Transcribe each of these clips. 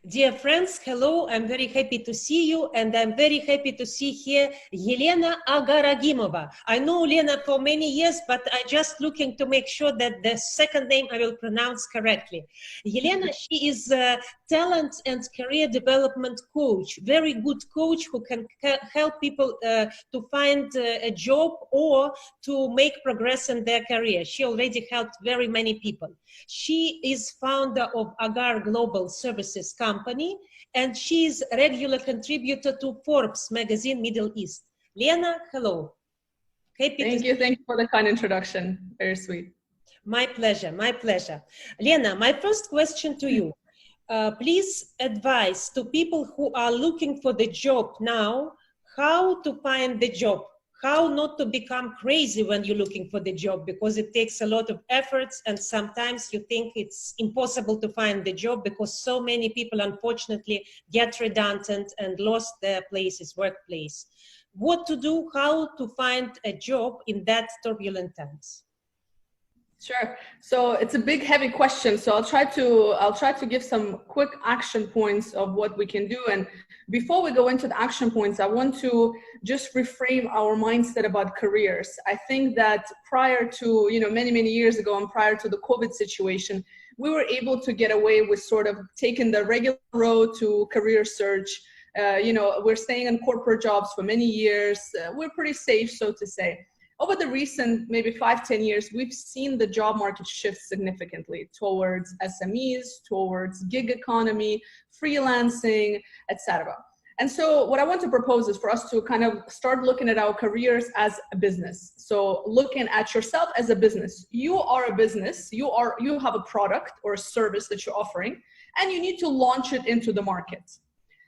Dear friends, hello. I'm very happy to see you, and I'm very happy to see here Elena Agarogimova. I know Lena for many years, but I'm just looking to make sure that the second name I will pronounce correctly. Elena, she is a talent and career development coach, very good coach who can help people to find a job or to make progress in their career. She already helped very many people. She is founder of Agar Global Services Company, and she is a regular contributor to Forbes magazine Middle East. Lena, hello. Thank you for the kind introduction. Very sweet. My pleasure, my pleasure. Lena, my first question to you. Please advise to people who are looking for the job now, how to find the job. How not to become crazy when you're looking for the job, because it takes a lot of efforts and sometimes you think it's impossible to find the job because so many people unfortunately get redundant and lost their workplace. What to do, how to find a job in that turbulent times? Sure. So it's a big, heavy question. So I'll try to give some quick action points of what we can do. And before we go into the action points, I want to just reframe our mindset about careers. I think that prior to, many, many years ago and prior to the COVID situation, we were able to get away with sort of taking the regular road to career search. We're staying in corporate jobs for many years. We're pretty safe, so to say. Over the recent maybe 5-10 years, we've seen the job market shift significantly towards SMEs, towards gig economy, freelancing, etc. And so what I want to propose is for us to kind of start looking at our careers as a business. So looking at yourself as a business. You are a business, you have a product or a service that you're offering, and you need to launch it into the market.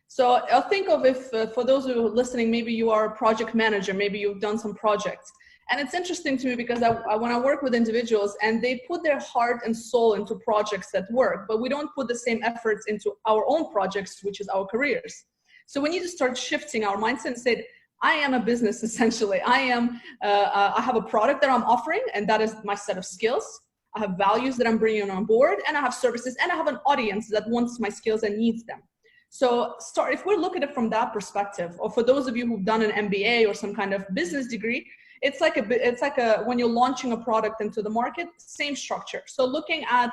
So I'll think of if, for those who are listening, maybe you are a project manager, maybe you've done some projects. And it's interesting to me because when I work with individuals and they put their heart and soul into projects that work, but we don't put the same efforts into our own projects, which is our careers. So we need to start shifting our mindset and say, I am a business essentially. I have a product that I'm offering, and that is my set of skills. I have values that I'm bringing on board, and I have services, and I have an audience that wants my skills and needs them. So if we look at it from that perspective, or for those of you who've done an MBA or some kind of business degree, it's like when you're launching a product into the market, same structure. So looking at,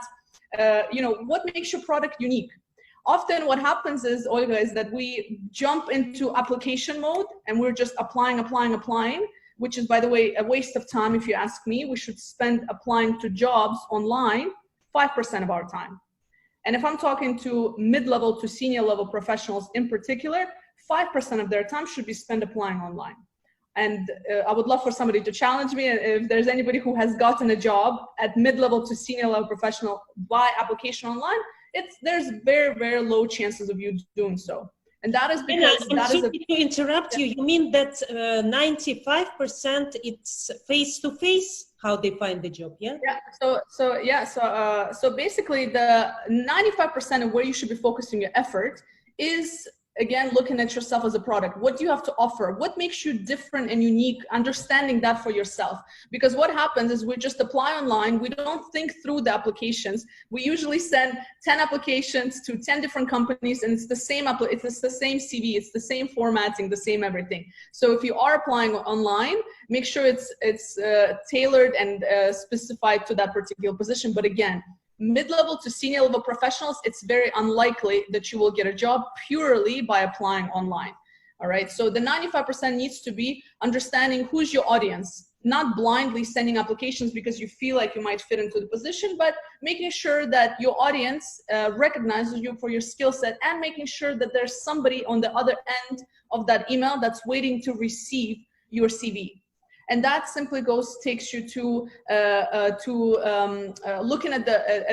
what makes your product unique? Often what happens is, Olga, is that we jump into application mode and we're just applying, which is, by the way, a waste of time. If you ask me, we should spend applying to jobs online 5% of our time. And if I'm talking to mid-level to senior level professionals in particular, 5% of their time should be spent applying online. And I would love for somebody to challenge me if there's anybody who has gotten a job at mid-level to senior level professional by application online. There's very, very low chances of you doing so. And that is because to interrupt you, you mean that 95% it's face-to-face how they find the job, yeah? Yeah. So basically the 95% of where you should be focusing your effort is, again, looking at yourself as a product. What do you have to offer? What makes you different and unique? Understanding that for yourself. Because what happens is we just apply online. We don't think through the applications. We usually send 10 applications to 10 different companies, and it's the same CV, it's the same formatting, the same everything. So if you are applying online, make sure it's tailored and specified to that particular position. But again, mid-level to senior level professionals, it's very unlikely that you will get a job purely by applying online. All right. So the 95% needs to be understanding who's your audience, not blindly sending applications because you feel like you might fit into the position, but making sure that your audience recognizes you for your skill set, and making sure that there's somebody on the other end of that email that's waiting to receive your CV. And that simply takes you to looking at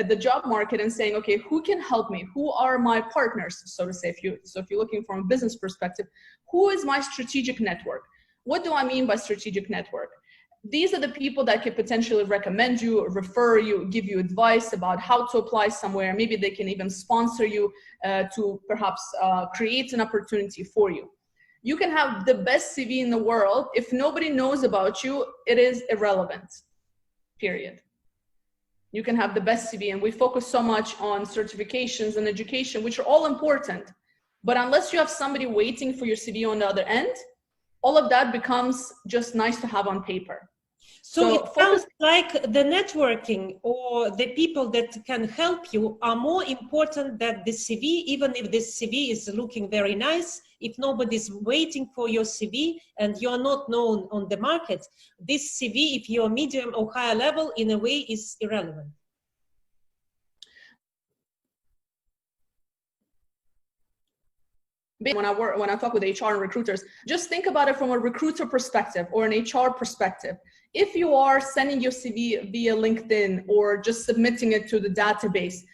the job market and saying, okay, who can help me? Who are my partners, so to say? If you're looking from a business perspective, who is my strategic network? What do I mean by strategic network? These are the people that could potentially recommend you, refer you, give you advice about how to apply somewhere. Maybe they can even sponsor you to perhaps create an opportunity for you. You can have the best CV in the world. If nobody knows about you, it is irrelevant, period. You can have the best CV, and we focus so much on certifications and education, which are all important. But unless you have somebody waiting for your CV on the other end, all of that becomes just nice to have on paper. So it sounds like the networking or the people that can help you are more important than the CV, even if this CV is looking very nice. If nobody's waiting for your CV and you're not known on the market, this CV, if you're medium or higher level, in a way is irrelevant. When I talk with HR and recruiters, just think about it from a recruiter perspective or an HR perspective. If you are sending your CV via LinkedIn or just submitting it to the database,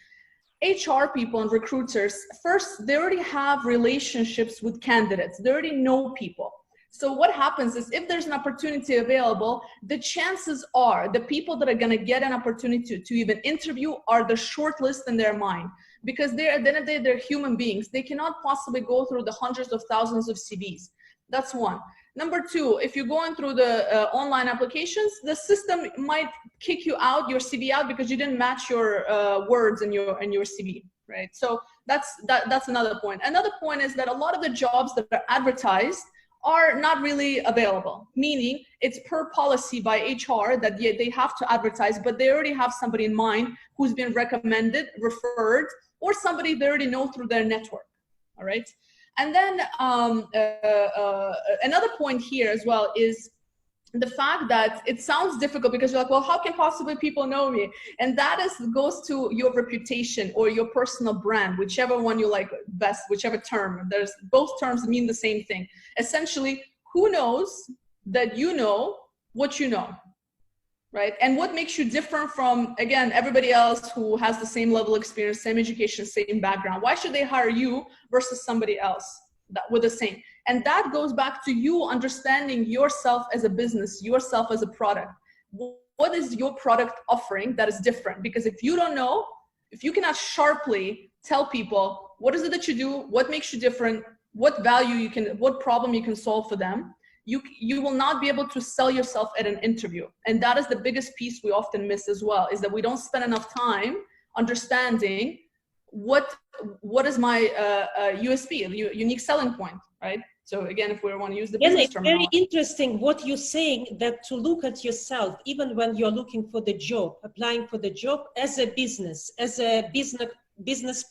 HR people and recruiters, first, they already have relationships with candidates. They already know people. So what happens is if there's an opportunity available, the chances are the people that are going to get an opportunity to even interview are the short list in their mind. Because at the end of the day, they're human beings. They cannot possibly go through the hundreds of thousands of CVs. That's one. Number two, if you're going through the online applications, the system might kick you out, your CV out, because you didn't match your words in your CV, right? So that's another point. Another point is that a lot of the jobs that are advertised are not really available, meaning it's per policy by HR that they have to advertise, but they already have somebody in mind who's been recommended, referred, or somebody they already know through their network, all right? And then another point here as well is the fact that it sounds difficult because you're like, well, how can possibly people know me? And that goes to your reputation or your personal brand, whichever one you like best, whichever term. There's both terms mean the same thing. Essentially, who knows that you know what you know? Right? And what makes you different from, again, everybody else who has the same level of experience, same education, same background? Why should they hire you versus somebody else with the same? And that goes back to you understanding yourself as a business, yourself as a product. What is your product offering that is different? Because if you don't know, if you cannot sharply tell people what is it that you do, what makes you different, what value you can, what problem you can solve for them, you will not be able to sell yourself at an interview. And that is the biggest piece we often miss as well, is that we don't spend enough time understanding what is my USP, unique selling point, right? So again, if we want to use the business term. It's very interesting what you're saying, that to look at yourself, even when you're looking for the job, applying for the job as a business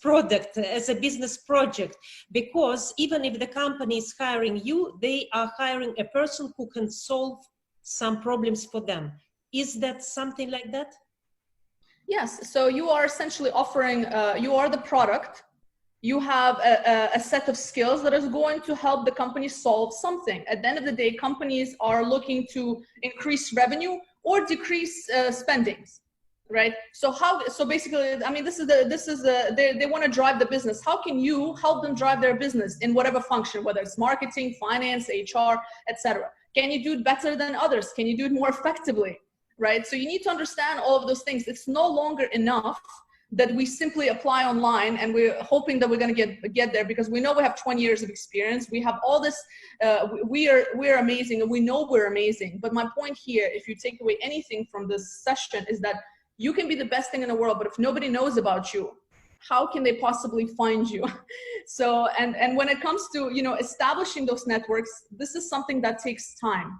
product, as a business project, because even if the company is hiring you, they are hiring a person who can solve some problems for them. Is that something like that? Yes. So you are essentially offering, you are the product. You have a set of skills that is going to help the company solve something. At the end of the day, companies are looking to increase revenue or decrease spendings. Right. So basically, I mean, they want to drive the business. How can you help them drive their business in whatever function, whether it's marketing, finance, HR, etc.? Can you do it better than others? Can you do it more effectively? Right. So you need to understand all of those things. It's no longer enough that we simply apply online and we're hoping that we're going to get there, because we know we have 20 years of experience. We have all this, we're amazing, and we know we're amazing. But my point here, if you take away anything from this session, is that you can be the best thing in the world, but if nobody knows about you, how can they possibly find you? So, and when it comes to, establishing those networks, this is something that takes time.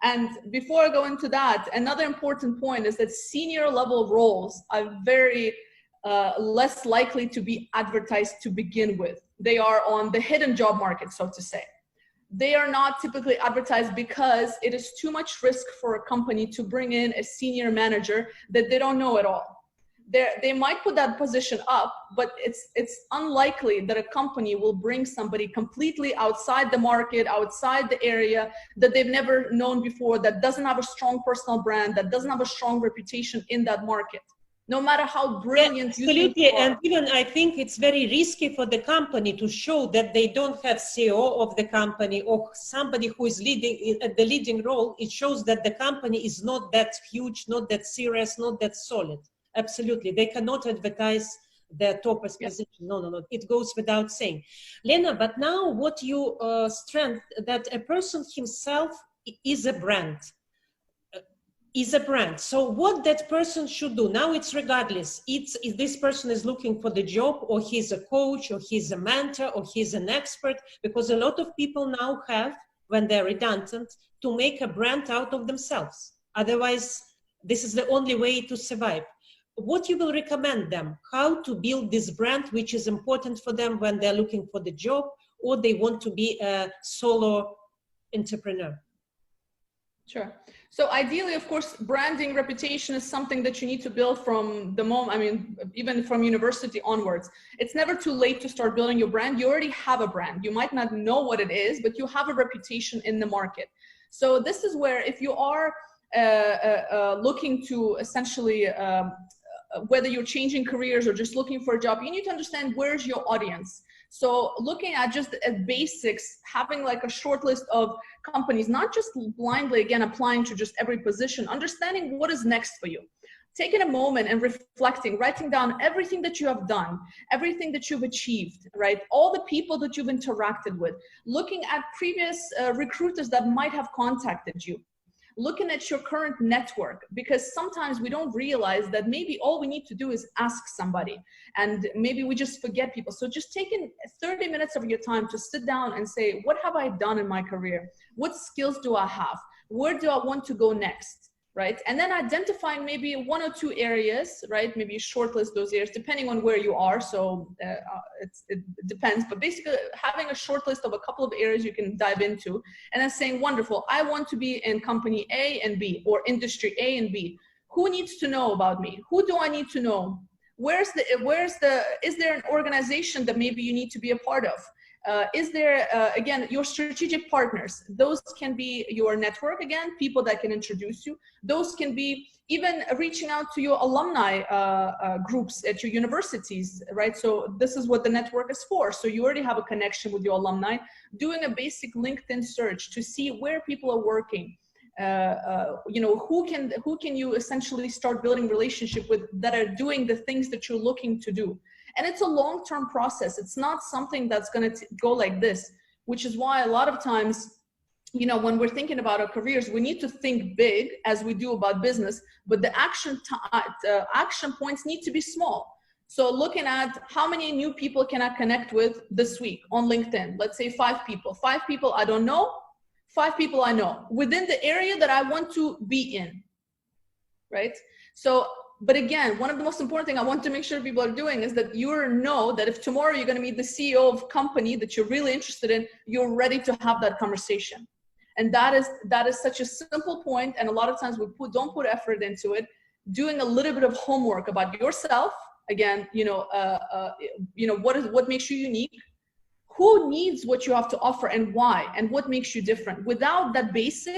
And before I go into that, another important point is that senior level roles are very less likely to be advertised to begin with. They are on the hidden job market, so to say. They are not typically advertised because it is too much risk for a company to bring in a senior manager that they don't know at all. They might put that position up, but it's unlikely that a company will bring somebody completely outside the market, outside the area that they've never known before, that doesn't have a strong personal brand, that doesn't have a strong reputation in that market. No matter how brilliant you think you are. And even I think it's very risky for the company to show that they don't have CEO of the company or somebody who is leading at the leading role. It shows that the company is not that huge, not that serious, not that solid. Absolutely. They cannot advertise their top position. No. It goes without saying. Lena, but now what you strength that a person himself is a brand. is a brand. So what that person should do, now it's regardless, it's if this person is looking for the job, or he's a coach, or he's a mentor, or he's an expert, because a lot of people now have, when they're redundant, to make a brand out of themselves. Otherwise, this is the only way to survive. What you will recommend them, how to build this brand, which is important for them when they're looking for the job, or they want to be a solo entrepreneur? Sure. So ideally, of course, branding, reputation is something that you need to build from the moment, I mean, even from university onwards. It's never too late to start building your brand. You already have a brand. You might not know what it is, but you have a reputation in the market. So this is where, if you are looking to essentially, whether you're changing careers or just looking for a job, you need to understand where's your audience. So looking at just at basics, having like a short list of companies, not just blindly, again, applying to just every position, understanding what is next for you. Taking a moment and reflecting, writing down everything that you have done, everything that you've achieved, right? All the people that you've interacted with, looking at previous recruiters that might have contacted you, looking at your current network, because sometimes we don't realize that maybe all we need to do is ask somebody, and maybe we just forget people. So just taking 30 minutes of your time to sit down and say, what have I done in my career? What skills do I have? Where do I want to go next? Right? And then identifying maybe 1 or 2 areas, right? Maybe shortlist those areas depending on where you are. So it depends, but basically having a short list of a couple of areas you can dive into, and then saying, wonderful, I want to be in company A and B, or industry A and B. Who needs to know about me? Who do I need to know? Is there an organization that maybe you need to be a part of? Is there, again, your strategic partners? Those can be your network, again, people that can introduce you. Those can be even reaching out to your alumni groups at your universities, right? So this is what the network is for. So you already have a connection with your alumni, doing a basic LinkedIn search to see where people are working. You know, who can you essentially start building relationship with that are doing the things that you're looking to do. And it's a long-term process. It's not something that's going to go like this, which is why a lot of times, you know, when we're thinking about our careers, we need to think big as we do about business, but the action points need to be small. So looking at how many new people can I connect with this week on LinkedIn? Let's say 5 people. 5 people I don't know, 5 people I know within the area that I want to be in, right? So, but again, one of the most important things I want to make sure people are doing is that you know that if tomorrow you're going to meet the CEO of a company that you're really interested in, you're ready to have that conversation. And that is such a simple point. And a lot of times we don't put effort into it. Doing a little bit of homework about yourself. Again, what makes you unique? Who needs what you have to offer and why? And what makes you different? Without that base,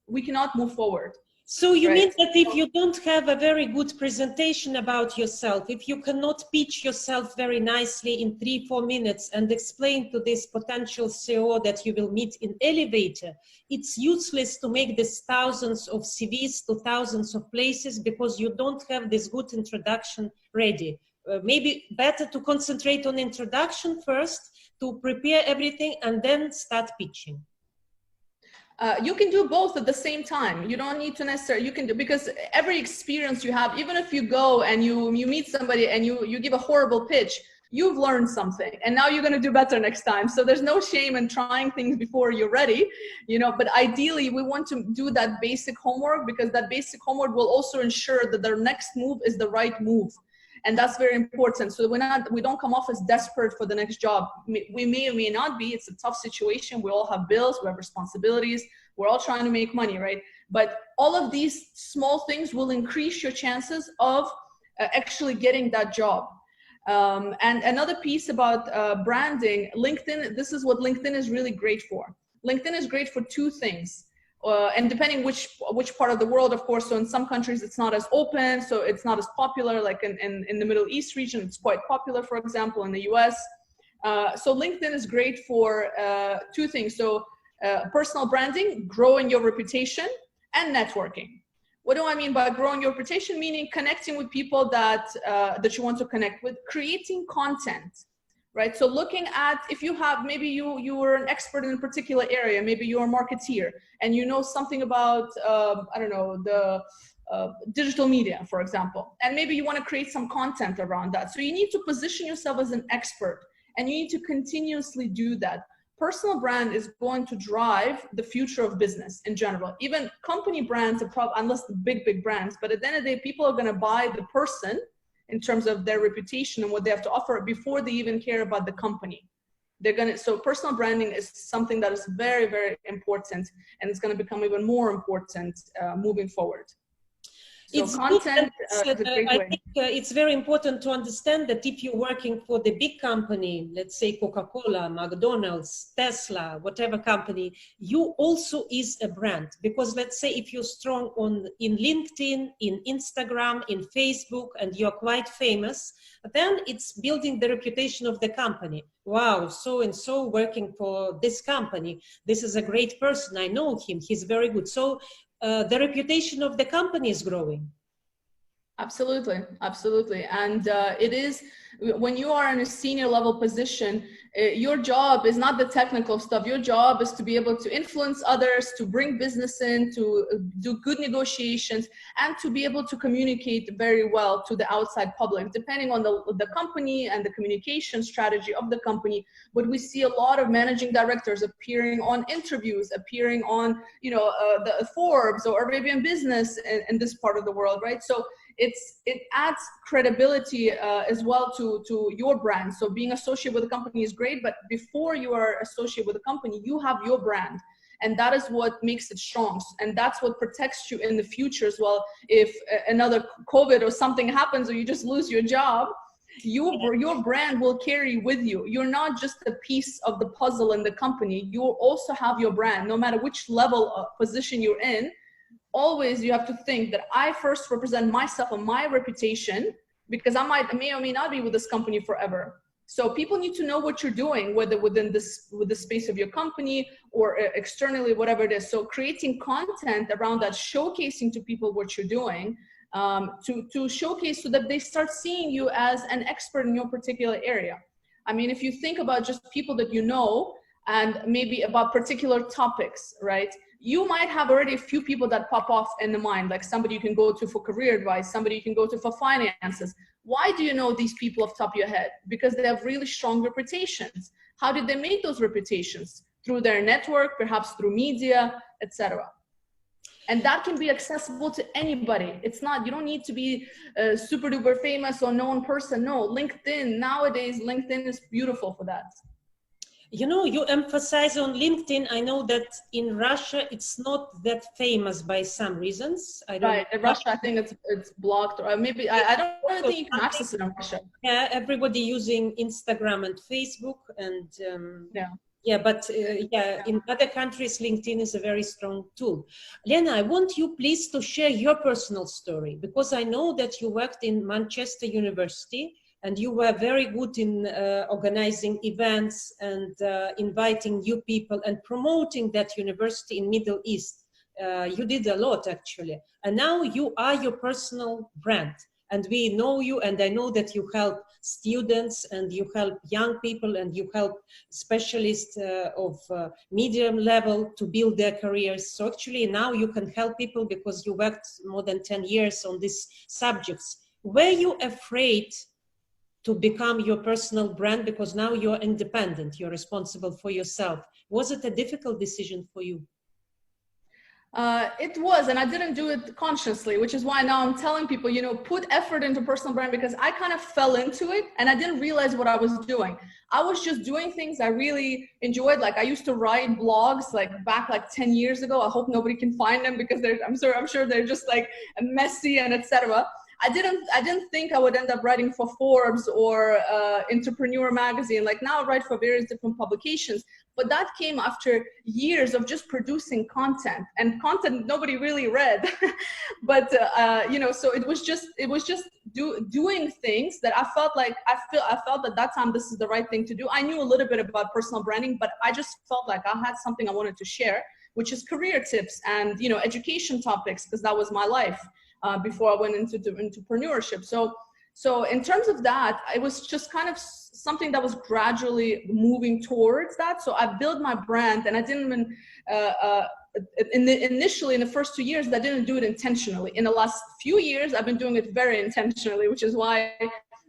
we cannot move forward. So you mean that if you don't have a very good presentation about yourself, if you cannot pitch yourself very nicely in 3-4 minutes and explain to this potential CEO that you will meet in elevator, it's useless to make this thousands of CVs to thousands of places because you don't have this good introduction ready. Maybe better to concentrate on introduction first, to prepare everything and then start pitching. You can do both at the same time. You don't need to necessarily, you can do, because every experience you have, even if you go and you meet somebody and you give a horrible pitch, you've learned something and now you're going to do better next time. So there's no shame in trying things before you're ready, but ideally we want to do that basic homework, because that basic homework will also ensure that their next move is the right move. And that's very important. So we don't come off as desperate for the next job. We may or may not be. It's a tough situation. We all have bills. We have responsibilities. We're all trying to make money, right? But all of these small things will increase your chances of actually getting that job. And another piece about branding, LinkedIn, this is what LinkedIn is really great for. LinkedIn is great for 2 things. And depending which part of the world, of course, so in some countries it's not as open, so it's not as popular, like in the Middle East region, it's quite popular, for example, in the US. So LinkedIn is great for 2 things. So personal branding, growing your reputation, and networking. What do I mean by growing your reputation? Meaning connecting with people that you want to connect with, creating content, right? So looking at, if you have, maybe you were an expert in a particular area, maybe you're a marketeer and you know something about, I don't know, the digital media, for example, and maybe you want to create some content around that. So you need to position yourself as an expert, and you need to continuously do that. Personal brand is going to drive the future of business in general. Even company brands are probably, unless the big brands, but at the end of the day, people are going to buy the person in terms of their reputation and what they have to offer before they even care about the company. So personal branding is something that is very, very important, and it's going to become even more important moving forward. So It's content is a great I way. think it's very important to understand that if you're working for the big company, let's say Coca-Cola, McDonald's, Tesla, whatever company, you also is a brand. Because let's say if you're strong in LinkedIn, in Instagram, in Facebook, and you're quite famous, then it's building the reputation of the company. Wow, so-and-so working for this company. This is a great person. I know him. He's very good. So the reputation of the company is growing. Absolutely, absolutely. And it is, when you are in a senior level position, your job is not the technical stuff. Your job is to be able to influence others, to bring business in, to do good negotiations, and to be able to communicate very well to the outside public, depending on the company and the communication strategy of the company. But we see a lot of managing directors appearing on interviews, appearing on, the Forbes or Arabian Business in this part of the world, right? So it adds credibility as well to your brand. So being associated with a company is great, but before you are associated with a company, you have your brand. And that is what makes it strong. And that's what protects you in the future as well. If another COVID or something happens, or you just lose your job, your brand will carry with you. You're not just a piece of the puzzle in the company. You also have your brand, no matter which level of position you're in. Always you have to think that I first represent myself and my reputation, because I may or may not be with this company forever. So people need to know what you're doing, whether with the space of your company or externally, whatever it is. So creating content around that, showcasing to people what you're doing, to showcase so that they start seeing you as an expert in your particular area. I mean, if you think about just people that you know, and maybe about particular topics, right? You might have already a few people that pop off in the mind, like somebody you can go to for career advice, somebody you can go to for finances. Why do you know these people off the top of your head? Because they have really strong reputations. How did they make those reputations? Through their network, perhaps through media, etc. And that can be accessible to anybody. It's not, you don't need to be a super duper famous or known person. No, LinkedIn, nowadays, LinkedIn is beautiful for that. You emphasize on LinkedIn. I know that in Russia, it's not that famous by some reasons. I don't know. In Russia, I think it's blocked, or maybe, I don't really think you can access it in Russia. Yeah, everybody using Instagram and Facebook, and in other countries, LinkedIn is a very strong tool. Lena, I want you please to share your personal story, because I know that you worked in Manchester University, and you were very good in organizing events and inviting new people and promoting that university in Middle East. You did a lot, actually. And now you are your personal brand. And we know you, and I know that you help students, and you help young people, and you help specialists of medium level to build their careers. So actually now you can help people because you worked more than 10 years on these subjects. Were you afraid to become your personal brand, because now you're independent, you're responsible for yourself? Was it a difficult decision for you? It was, and I didn't do it consciously, which is why now I'm telling people, put effort into personal brand, because I kind of fell into it and I didn't realize what I was doing. I was just doing things I really enjoyed. Like I used to write blogs back 10 years ago. I hope nobody can find them, because I'm sure they're just messy and etc. I didn't think I would end up writing for Forbes or Entrepreneur magazine. Now I write for various different publications, but that came after years of just producing content, and content nobody really read. But so it was just doing things that I felt at that time this is the right thing to do. I knew a little bit about personal branding, but I just felt like I had something I wanted to share, which is career tips and education topics, because that was my life. Before I went into entrepreneurship. So in terms of that, it was just kind of something that was gradually moving towards that. So I built my brand, and I didn't even, initially in the first 2 years, I didn't do it intentionally. In the last few years, I've been doing it very intentionally, which is why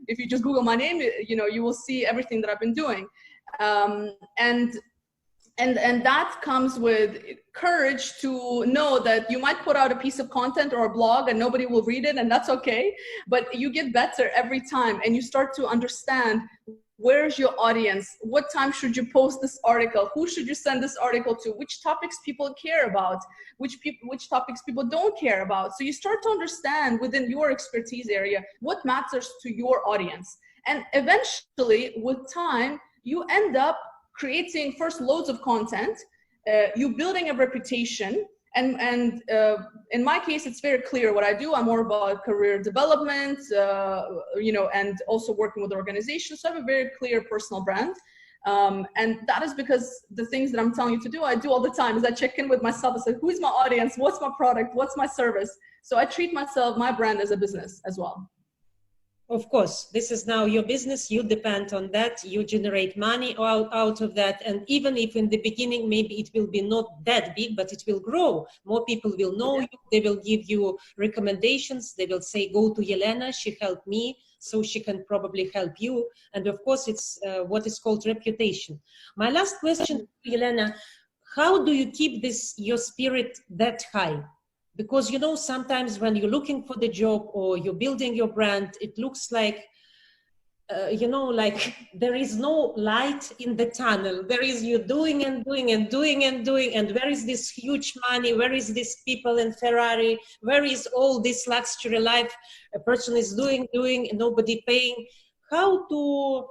if you just Google my name, you know, you will see everything that I've been doing. And that comes with courage to know that you might put out a piece of content or a blog and nobody will read it, and that's okay. But you get better every time, and you start to understand where's your audience, what time should you post this article, who should you send this article to, which topics people care about, which topics people don't care about. So you start to understand within your expertise area what matters to your audience. And eventually, with time, you end up creating first loads of content, you building a reputation, and in my case, it's very clear what I do. I'm more about career development, you know, and also working with organizations. So I have a very clear personal brand. And that is because the things that I'm telling you to do, I do all the time. Is I check in with myself and say, who is my audience? What's my product? What's my service? So I treat myself, my brand, as a business as well. Of course, this is now your business. You depend on that. You generate money out of that. And even if in the beginning, maybe it will be not that big, but it will grow. More people will know you. They will give you recommendations. They will say, go to Elena. She helped me, so she can probably help you. And of course, it's what is called reputation. My last question to Elena, how do you keep your spirit that high? Because, you know, sometimes when you're looking for the job or you're building your brand, it looks like, you know, like there is no light in the tunnel. There is you doing and doing and doing and doing. And where is this huge money? Where is this people in Ferrari? Where is all this luxury life a person is doing, and nobody paying? How to,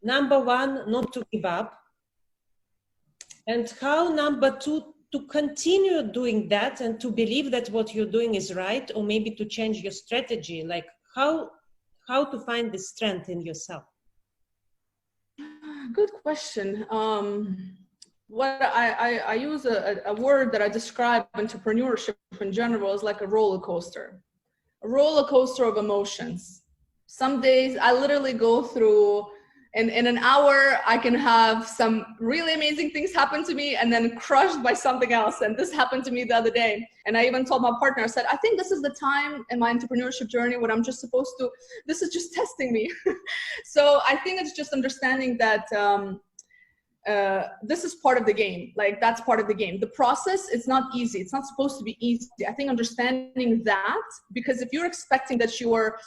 number one, not to give up. And how, number two, to continue doing that and to believe that what you're doing is right, or maybe to change your strategy, like how to find the strength in yourself? Good question. What I use a word that I describe entrepreneurship in general is like a roller coaster of emotions. Some days I literally go through, in an hour, I can have some really amazing things happen to me and then crushed by something else. And this happened to me the other day. And I even told my partner, I said, I think this is the time in my entrepreneurship journey when I'm just supposed to, this is just testing me. So I think it's just understanding that this is part of the game. Like, that's part of the game. The process, it's not easy. It's not supposed to be easy. I think understanding that, because if you're expecting that your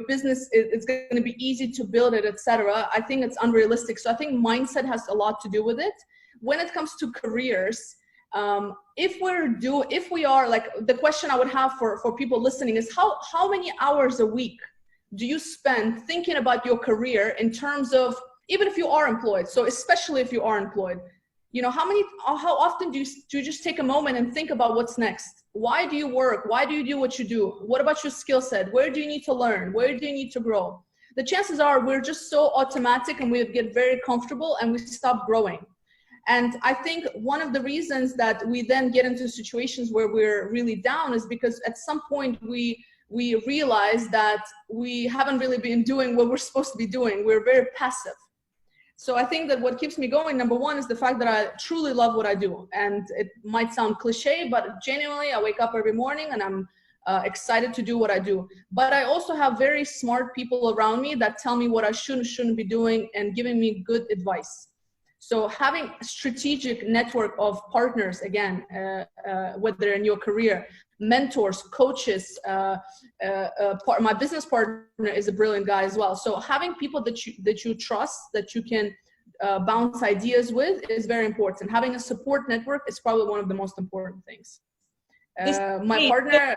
business is going to be easy to build it, etc., I think it's unrealistic. So I think mindset has a lot to do with it. When it comes to careers, if we are like, the question I would have for people listening is how many hours a week do you spend thinking about your career in terms of, even if you are employed, so especially if you are employed, you know, how often do you just take a moment and think about what's next? Why do you work? Why do you do what you do? What about your skill set? Where do you need to learn? Where do you need to grow? The chances are we're just so automatic and we get very comfortable and we stop growing. And I think one of the reasons that we then get into situations where we're really down is because at some point we realize that we haven't really been doing what we're supposed to be doing. We're very passive. So I think that what keeps me going, number one, is the fact that I truly love what I do. And it might sound cliche, but genuinely, I wake up every morning and I'm excited to do what I do. But I also have very smart people around me that tell me what I shouldn't be doing and giving me good advice. So having a strategic network of partners, again, whether in your career, mentors, coaches, my business partner is a brilliant guy as well. So having people that you trust, that you can bounce ideas with, is very important. Having a support network is probably one of the most important things. My partner.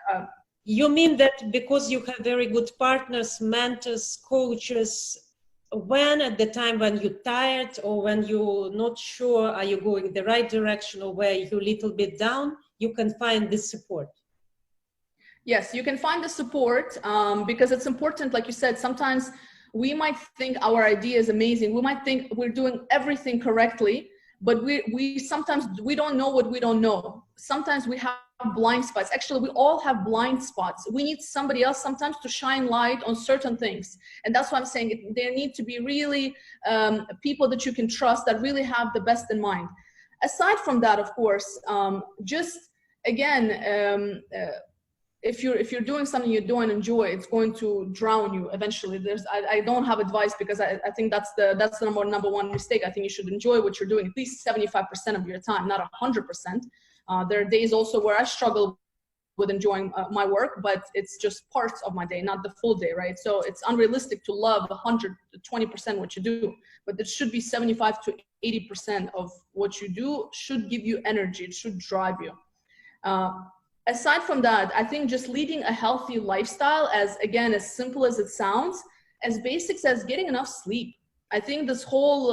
You mean that because you have very good partners, mentors, coaches, when at the time when you're tired or when you're not sure, are you going the right direction, or where you're a little bit down, you can find this support? Yes, you can find the support because it's important. Like you said, sometimes we might think our idea is amazing. We might think we're doing everything correctly, but we sometimes we don't know what we don't know. Sometimes we have blind spots. Actually, we all have blind spots. We need somebody else sometimes to shine light on certain things. And that's why I'm saying there need to be really people that you can trust, that really have the best in mind. Aside from that, of course, just again, if you're doing something you don't enjoy, it's going to drown you eventually. I don't have advice, because I think that's the number one mistake. I think you should enjoy what you're doing at least 75% of your time, not 100%. There are days also where I struggle with enjoying my work, but it's just parts of my day, not the full day, right? So it's unrealistic to love 120% what you do, but it should be 75 to 80% of what you do should give you energy. It should drive you. Aside from that, I think just leading a healthy lifestyle, as again, as simple as it sounds, as basics as getting enough sleep. I think this whole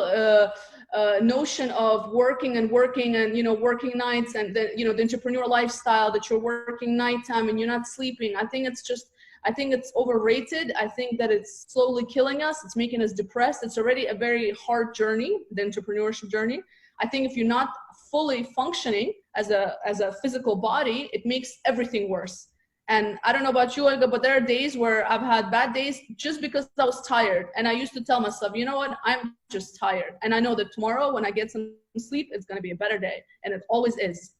notion of working and working nights, and the entrepreneur lifestyle that you're working nighttime and you're not sleeping, I think it's overrated. I think that it's slowly killing us. It's making us depressed. It's already a very hard journey, the entrepreneurship journey. I think if you're not fully functioning as a physical body, it makes everything worse. And I don't know about you, Olga, but there are days where I've had bad days just because I was tired. And I used to tell myself, you know what, I'm just tired. And I know that tomorrow when I get some sleep, it's going to be a better day. And it always is.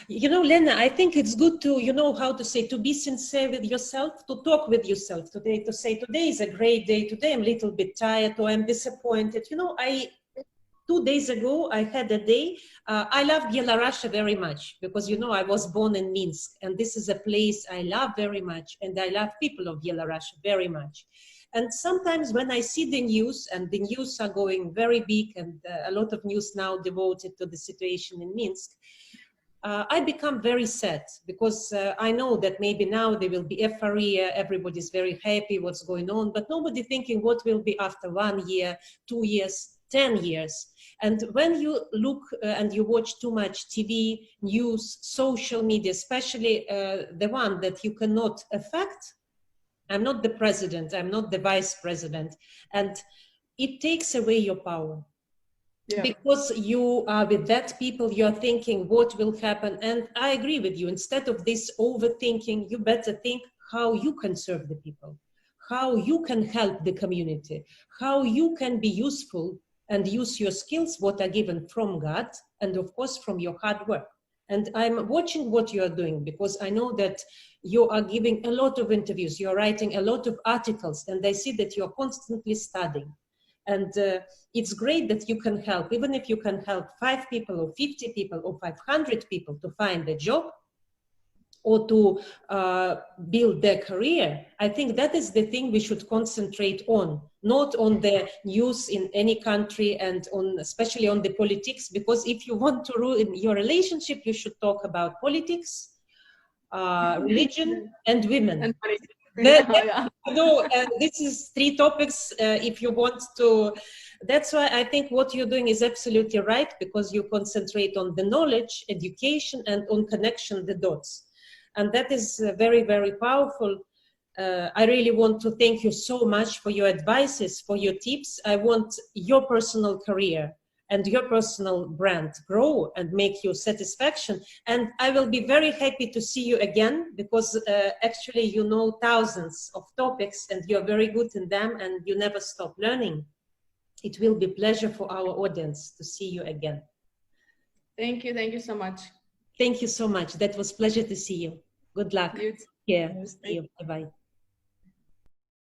Lena, I think it's good to, to be sincere with yourself, to talk with yourself today, to say, today is a great day. Today I'm a little bit tired, or I'm disappointed. 2 days ago, I had a day. I love Belarus very much because, I was born in Minsk, and this is a place I love very much, and I love people of Belarus very much. And sometimes when I see the news, and the news are going very big, and a lot of news now devoted to the situation in Minsk, I become very sad, because I know that maybe now there will be euphoria, everybody's very happy what's going on, but nobody thinking what will be after 1 year, 2 years, 10 years. And when you look and you watch too much TV, news, social media, especially the one that you cannot affect, I'm not the president, I'm not the vice president, and it takes away your power. Yeah. Because you are with that people, you're thinking what will happen. And I agree with you, instead of this overthinking, you better think how you can serve the people, how you can help the community, how you can be useful and use your skills, what are given from God, and of course from your hard work. And I'm watching what you are doing, because I know that you are giving a lot of interviews, you're writing a lot of articles, and I see that you're constantly studying. And it's great that you can help, even if you can help 5 people or 50 people or 500 people to find a job or to build their career. I think that is the thing we should concentrate on, not on the news in any country, and especially on the politics, because if you want to ruin your relationship, you should talk about politics, religion, and women. And this is 3 topics if you want to. That's why I think what you're doing is absolutely right, because you concentrate on the knowledge, education, and on connection the dots. And that is very, very powerful. I really want to thank you so much for your advices, for your tips. I want your personal career and your personal brand grow and make you satisfaction. And I will be very happy to see you again, because actually you know thousands of topics and you're very good in them and you never stop learning. It will be a pleasure for our audience to see you again. Thank you. Thank you so much. Thank you so much. That was a pleasure to see you. Good luck. You too. Yeah. See you. Bye-bye.